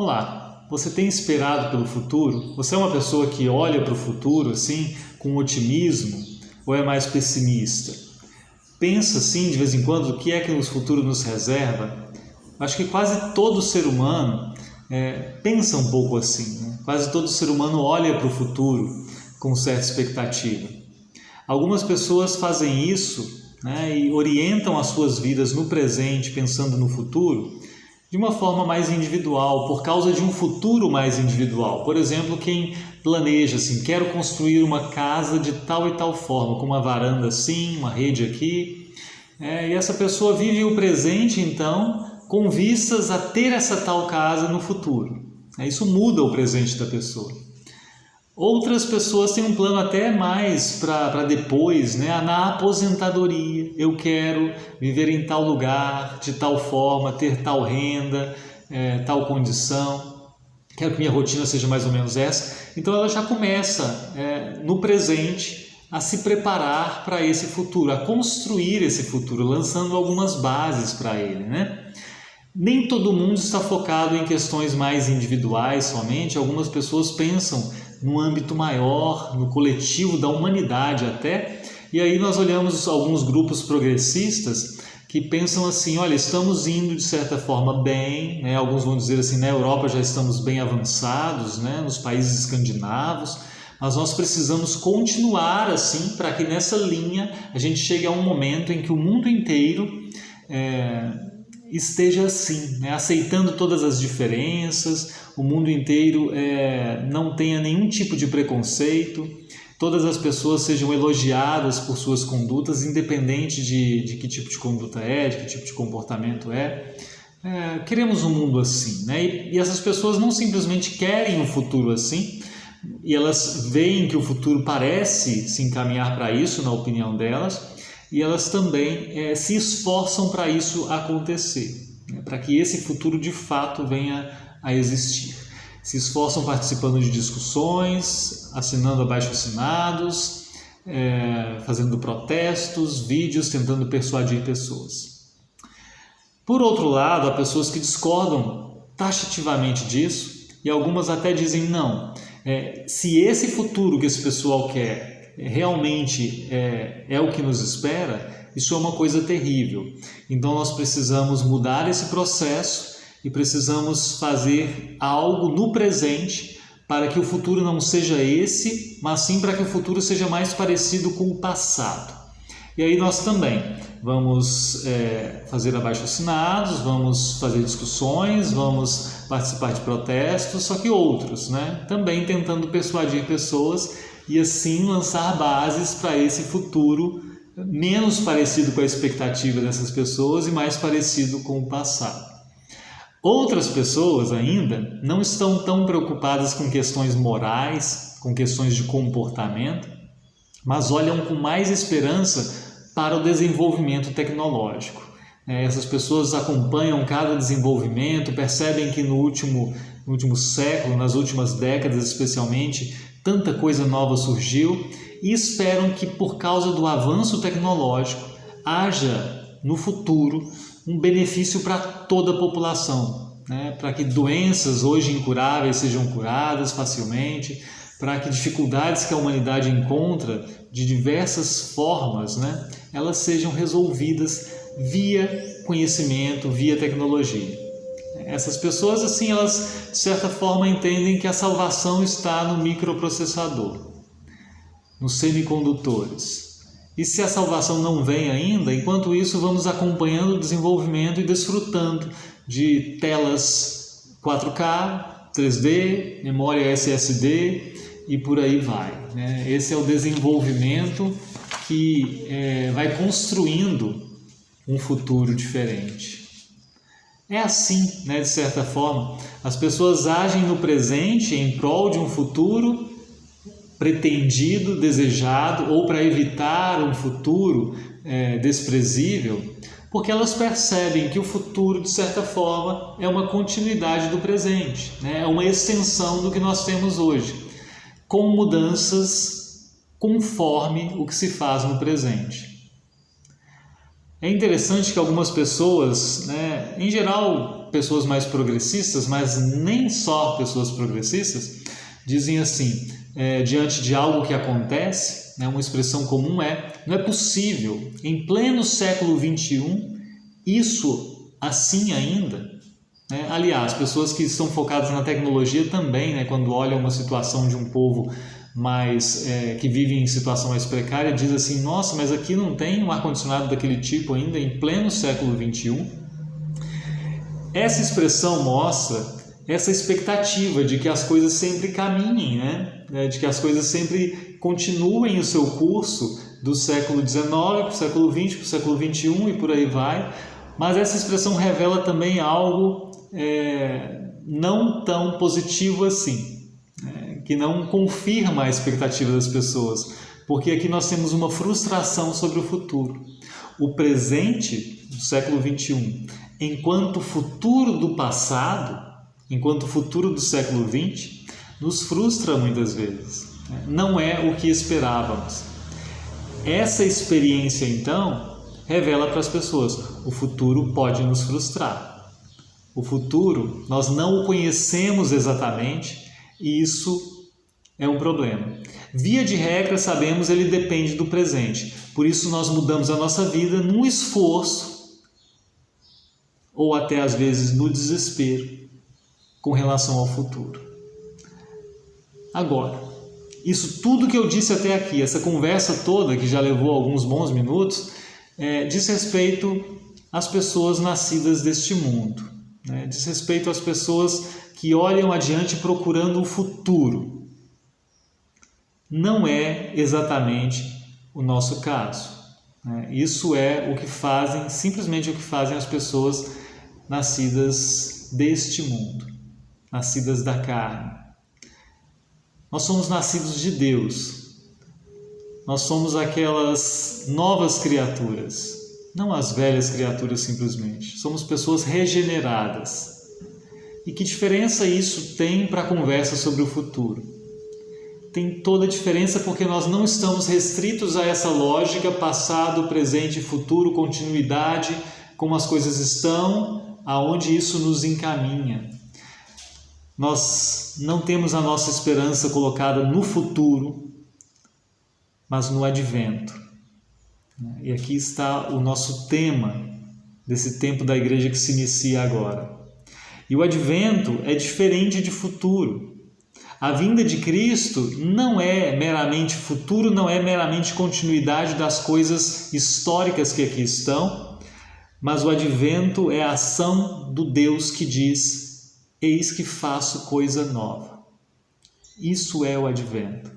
Olá, você tem esperado pelo futuro? Você é uma pessoa que olha para o futuro assim com otimismo ou é mais pessimista? Pensa assim de vez em quando o que é que o futuro nos reserva? Acho que quase todo ser humano pensa um pouco assim, né? Quase todo ser humano olha para o futuro com certa expectativa. Algumas pessoas fazem isso, né, e orientam as suas vidas no presente pensando no futuro de uma forma mais individual, por causa de um futuro mais individual. Por exemplo, quem planeja assim, quero construir uma casa de tal e tal forma, com uma varanda assim, uma rede aqui, e essa pessoa vive o presente então com vistas a ter essa tal casa no futuro. Isso muda o presente da pessoa. Outras pessoas têm um plano até mais para depois, né? Na aposentadoria, eu quero viver em tal lugar, de tal forma, ter tal renda, tal condição, quero que minha rotina seja mais ou menos essa. Então ela já começa no presente a se preparar para esse futuro, a construir esse futuro, lançando algumas bases para ele, né? Nem todo mundo está focado em questões mais individuais somente, algumas pessoas pensam no âmbito maior, no coletivo da humanidade até, e aí nós olhamos alguns grupos progressistas que pensam assim, olha, estamos indo de certa forma bem, né? Alguns vão dizer assim, na Europa já estamos bem avançados, né? Nos países escandinavos, mas nós precisamos continuar assim para que nessa linha a gente chegue a um momento em que o mundo inteiro esteja assim, né? Aceitando todas as diferenças, o mundo inteiro não tenha nenhum tipo de preconceito, todas as pessoas sejam elogiadas por suas condutas, independente de que tipo de conduta de que tipo de comportamento queremos um mundo assim, né? E essas pessoas não simplesmente querem um futuro assim, e elas veem que o futuro parece se encaminhar para isso, na opinião delas, e elas também se esforçam para isso acontecer, né? Para que esse futuro de fato venha a existir. Se esforçam participando de discussões, assinando abaixo-assinados, fazendo protestos, vídeos, tentando persuadir pessoas. Por outro lado, há pessoas que discordam taxativamente disso e algumas até dizem não. Se esse futuro que esse pessoal quer realmente é o que nos espera, isso é uma coisa terrível. Então nós precisamos mudar esse processo e precisamos fazer algo no presente para que o futuro não seja esse, mas sim para que o futuro seja mais parecido com o passado. E aí nós também vamos fazer abaixo-assinados, vamos fazer discussões, vamos participar de protestos, só que outros, né? Também tentando persuadir pessoas e assim lançar bases para esse futuro menos parecido com a expectativa dessas pessoas e mais parecido com o passado. Outras pessoas ainda não estão tão preocupadas com questões morais, com questões de comportamento, mas olham com mais esperança para o desenvolvimento tecnológico. Essas pessoas acompanham cada desenvolvimento, percebem que no último século, nas últimas décadas especialmente, tanta coisa nova surgiu e esperam que por causa do avanço tecnológico haja no futuro um benefício para toda a população, né? Para que doenças hoje incuráveis sejam curadas facilmente, para que dificuldades que a humanidade encontra de diversas formas, né? Elas sejam resolvidas via conhecimento, via tecnologia. Essas pessoas, assim, elas de certa forma entendem que a salvação está no microprocessador, nos semicondutores. E se a salvação não vem ainda, enquanto isso vamos acompanhando o desenvolvimento e desfrutando de telas 4K, 3D, memória SSD e por aí vai, né? Esse é o desenvolvimento que vai construindo um futuro diferente. É assim, né, de certa forma, as pessoas agem no presente em prol de um futuro pretendido, desejado, ou para evitar um futuro desprezível, porque elas percebem que o futuro, de certa forma, é uma continuidade do presente, né? É uma extensão do que nós temos hoje, com mudanças conforme o que se faz no presente. É interessante que algumas pessoas, né, em geral pessoas mais progressistas, mas nem só pessoas progressistas, dizem assim, diante de algo que acontece, né, uma expressão comum não é possível, em pleno século XXI, isso assim ainda. Né? Aliás, pessoas que estão focadas na tecnologia também, né, quando olham uma situação de um povo que vive em situação mais precária, diz assim, nossa, mas aqui não tem um ar-condicionado daquele tipo ainda em pleno século XXI. Essa expressão mostra essa expectativa de que as coisas sempre caminhem, né? De que as coisas sempre continuem o seu curso do século XIX para o século XX, para o século XXI e por aí vai. Mas essa expressão revela também algo não tão positivo assim, que não confirma a expectativa das pessoas, porque aqui nós temos uma frustração sobre o futuro. O presente do século XXI, enquanto futuro do passado, enquanto futuro do século XX, nos frustra muitas vezes. Não é o que esperávamos. Essa experiência, então, revela para as pessoas, o futuro pode nos frustrar. O futuro, nós não o conhecemos exatamente e isso é um problema. Via de regra, sabemos, ele depende do presente. Por isso nós mudamos a nossa vida num esforço ou até às vezes no desespero com relação ao futuro. Agora, isso tudo que eu disse até aqui, essa conversa toda que já levou alguns bons minutos, diz respeito às pessoas nascidas deste mundo, né? Diz respeito às pessoas que olham adiante procurando o futuro. Não é exatamente o nosso caso, né? Isso é o que fazem, simplesmente o que fazem as pessoas nascidas deste mundo, nascidas da carne. Nós somos nascidos de Deus. Nós somos aquelas novas criaturas, não as velhas criaturas simplesmente. Somos pessoas regeneradas. E que diferença isso tem para a conversa sobre o futuro? Tem toda a diferença porque nós não estamos restritos a essa lógica passado, presente e futuro, continuidade, como as coisas estão, aonde isso nos encaminha. Nós não temos a nossa esperança colocada no futuro, mas no advento. E aqui está o nosso tema desse tempo da igreja que se inicia agora. E o advento é diferente de futuro. A vinda de Cristo não é meramente futuro, não é meramente continuidade das coisas históricas que aqui estão, mas o advento é a ação do Deus que diz: eis que faço coisa nova. Isso é o advento.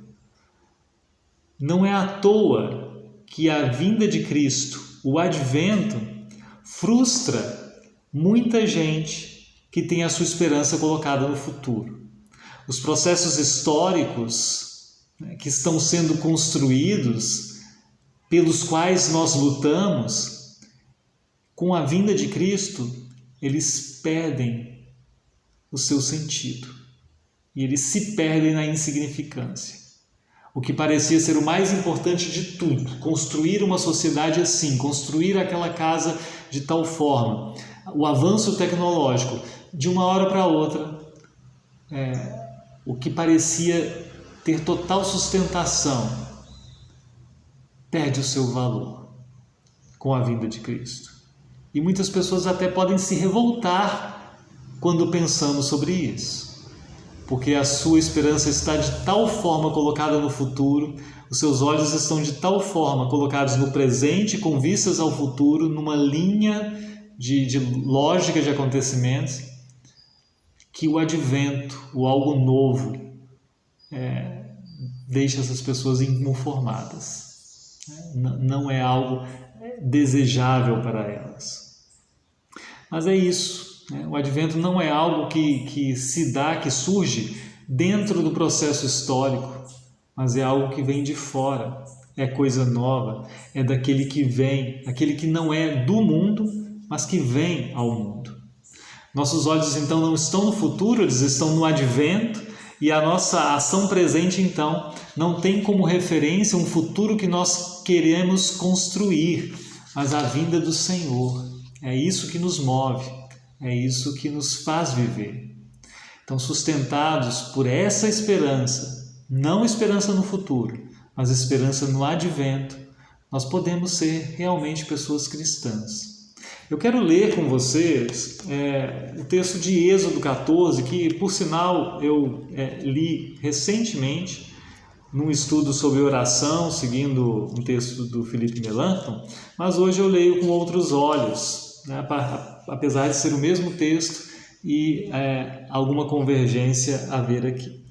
Não é à toa que a vinda de Cristo, o advento, frustra muita gente que tem a sua esperança colocada no futuro. Os processos históricos, né, que estão sendo construídos, pelos quais nós lutamos, com a vinda de Cristo, eles perdem o seu sentido e eles se perdem na insignificância. O que parecia ser o mais importante de tudo, construir uma sociedade assim, construir aquela casa de tal forma, o avanço tecnológico, de uma hora para outra, o que parecia ter total sustentação, perde o seu valor com a vinda de Cristo. E muitas pessoas até podem se revoltar quando pensamos sobre isso, porque a sua esperança está de tal forma colocada no futuro, os seus olhos estão de tal forma colocados no presente, com vistas ao futuro, numa linha de lógica de acontecimentos, que o advento, o algo novo, deixa essas pessoas inconformadas. Não é algo desejável para elas. Mas é isso. O advento não é algo que se dá, que surge dentro do processo histórico, mas é algo que vem de fora. É coisa nova, é daquele que vem, aquele que não é do mundo, mas que vem ao mundo. Nossos olhos, então, não estão no futuro, eles estão no advento, e a nossa ação presente, então, não tem como referência um futuro que nós queremos construir, mas a vinda do Senhor. É isso que nos move, é isso que nos faz viver. Então, sustentados por essa esperança, não esperança no futuro, mas esperança no advento, nós podemos ser realmente pessoas cristãs. Eu quero ler com vocês o texto de Êxodo 14, que, por sinal, eu li recentemente num estudo sobre oração, seguindo um texto do Felipe Melanchthon, mas hoje eu leio com outros olhos, né? Apesar de ser o mesmo texto e alguma convergência a ver aqui.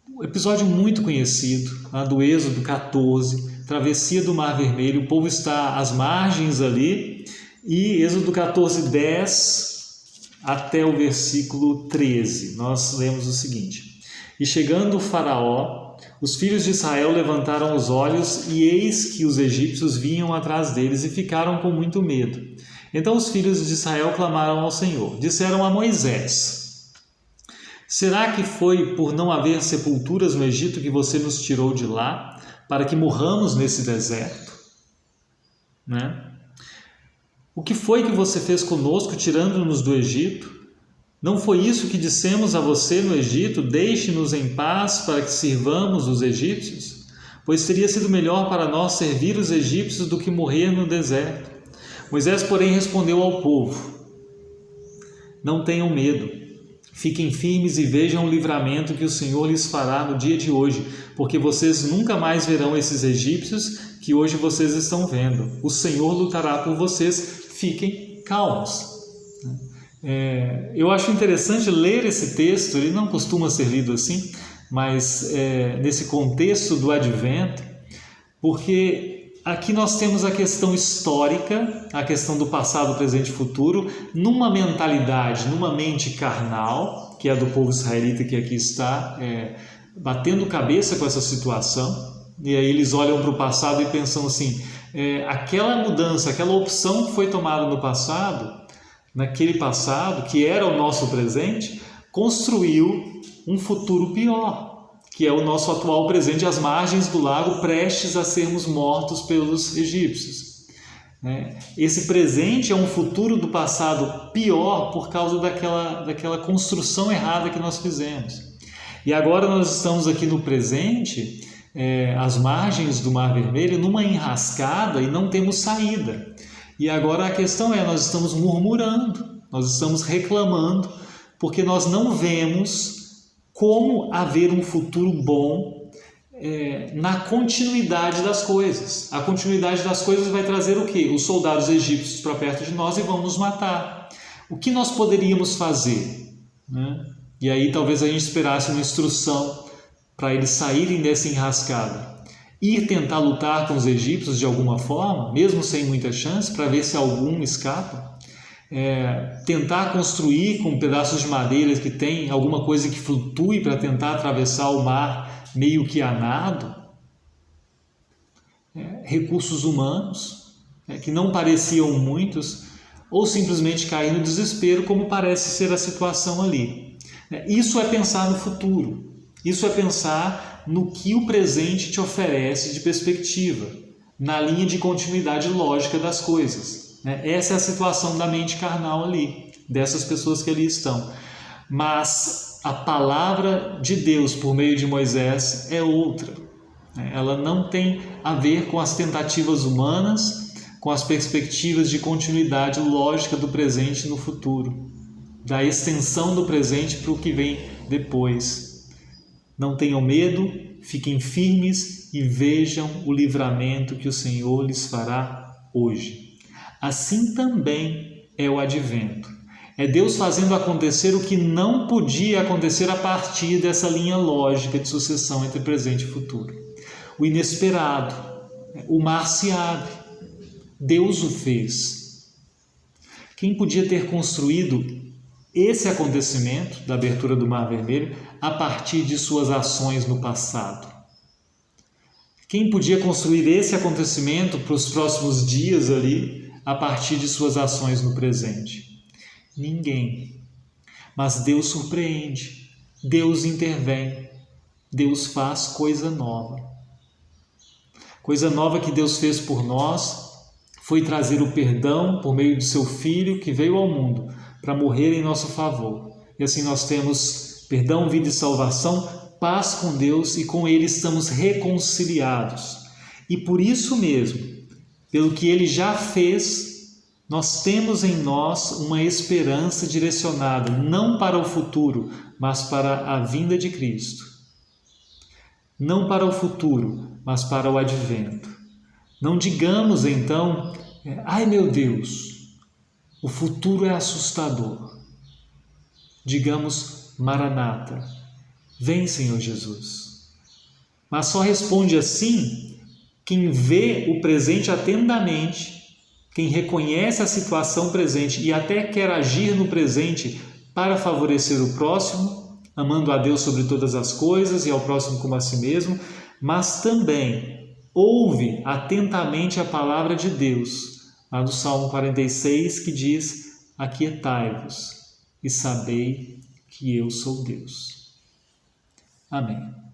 Um episódio muito conhecido, do Êxodo 14, travessia do Mar Vermelho, o povo está às margens ali, e Êxodo 14, 10 até o versículo 13, nós lemos o seguinte: E chegando o Faraó, os filhos de Israel levantaram os olhos, e eis que os egípcios vinham atrás deles e ficaram com muito medo. Então os filhos de Israel clamaram ao Senhor. Disseram a Moisés: Será que foi por não haver sepulturas no Egito que você nos tirou de lá, para que morramos nesse deserto? Né? O que foi que você fez conosco, tirando-nos do Egito? Não foi isso que dissemos a você no Egito? Deixe-nos em paz para que sirvamos os egípcios? Pois teria sido melhor para nós servir os egípcios do que morrer no deserto. Moisés, porém, respondeu ao povo: Não tenham medo, fiquem firmes e vejam o livramento que o Senhor lhes fará no dia de hoje, porque vocês nunca mais verão esses egípcios que hoje vocês estão vendo. O Senhor lutará por vocês, fiquem calmos. Eu acho interessante ler esse texto, ele não costuma ser lido assim, mas nesse contexto do advento, porque aqui nós temos a questão histórica, a questão do passado, presente e futuro, numa mentalidade, numa mente carnal, que é a do povo israelita que aqui está batendo cabeça com essa situação, e aí eles olham para o passado e pensam assim, aquela mudança, aquela opção que foi tomada no passado, naquele passado, que era o nosso presente, construiu um futuro pior, que é o nosso atual presente às margens do lago, prestes a sermos mortos pelos egípcios. Esse presente é um futuro do passado pior por causa daquela construção errada que nós fizemos. E agora nós estamos aqui no presente, às margens do Mar Vermelho, numa enrascada e não temos saída. E agora a questão nós estamos murmurando, nós estamos reclamando, porque nós não vemos como haver um futuro bom na continuidade das coisas. A continuidade das coisas vai trazer o quê? Os soldados egípcios para perto de nós e vão nos matar. O que nós poderíamos fazer? E aí talvez a gente esperasse uma instrução para eles saírem dessa enrascada. Ir tentar lutar com os egípcios de alguma forma, mesmo sem muita chance, para ver se algum escapa. Tentar construir com pedaços de madeira que tem alguma coisa que flutue para tentar atravessar o mar meio que a nado. Recursos humanos, que não pareciam muitos, ou simplesmente cair no desespero, como parece ser a situação ali. Isso é pensar no futuro, isso é pensar no que o presente te oferece de perspectiva, na linha de continuidade lógica das coisas. Essa é a situação da mente carnal ali, dessas pessoas que ali estão. Mas a palavra de Deus por meio de Moisés é outra. Ela não tem a ver com as tentativas humanas, com as perspectivas de continuidade lógica do presente no futuro, da extensão do presente para o que vem depois. Não tenham medo, fiquem firmes e vejam o livramento que o Senhor lhes fará hoje. Assim também é o advento. É Deus fazendo acontecer o que não podia acontecer a partir dessa linha lógica de sucessão entre presente e futuro. O inesperado, o mar se abre. Deus o fez. Quem podia ter construído esse acontecimento da abertura do Mar Vermelho a partir de suas ações no passado? Quem podia construir esse acontecimento para os próximos dias ali a partir de suas ações no presente? Ninguém. Mas Deus surpreende, Deus intervém, Deus faz coisa nova. Coisa nova que Deus fez por nós foi trazer o perdão por meio do seu Filho que veio ao mundo para morrer em nosso favor. E assim nós temos perdão, vida e salvação, paz com Deus e com Ele estamos reconciliados. E por isso mesmo, pelo que Ele já fez, nós temos em nós uma esperança direcionada não para o futuro, mas para a vinda de Cristo. Não para o futuro, mas para o advento. Não digamos então, ai meu Deus, o futuro é assustador. Digamos, Maranata, vem Senhor Jesus. Mas só responde assim quem vê o presente atentamente, quem reconhece a situação presente e até quer agir no presente para favorecer o próximo, amando a Deus sobre todas as coisas e ao próximo como a si mesmo, mas também ouve atentamente a palavra de Deus, lá no Salmo 46, que diz: aquietai-vos e sabei que eu sou Deus. Amém.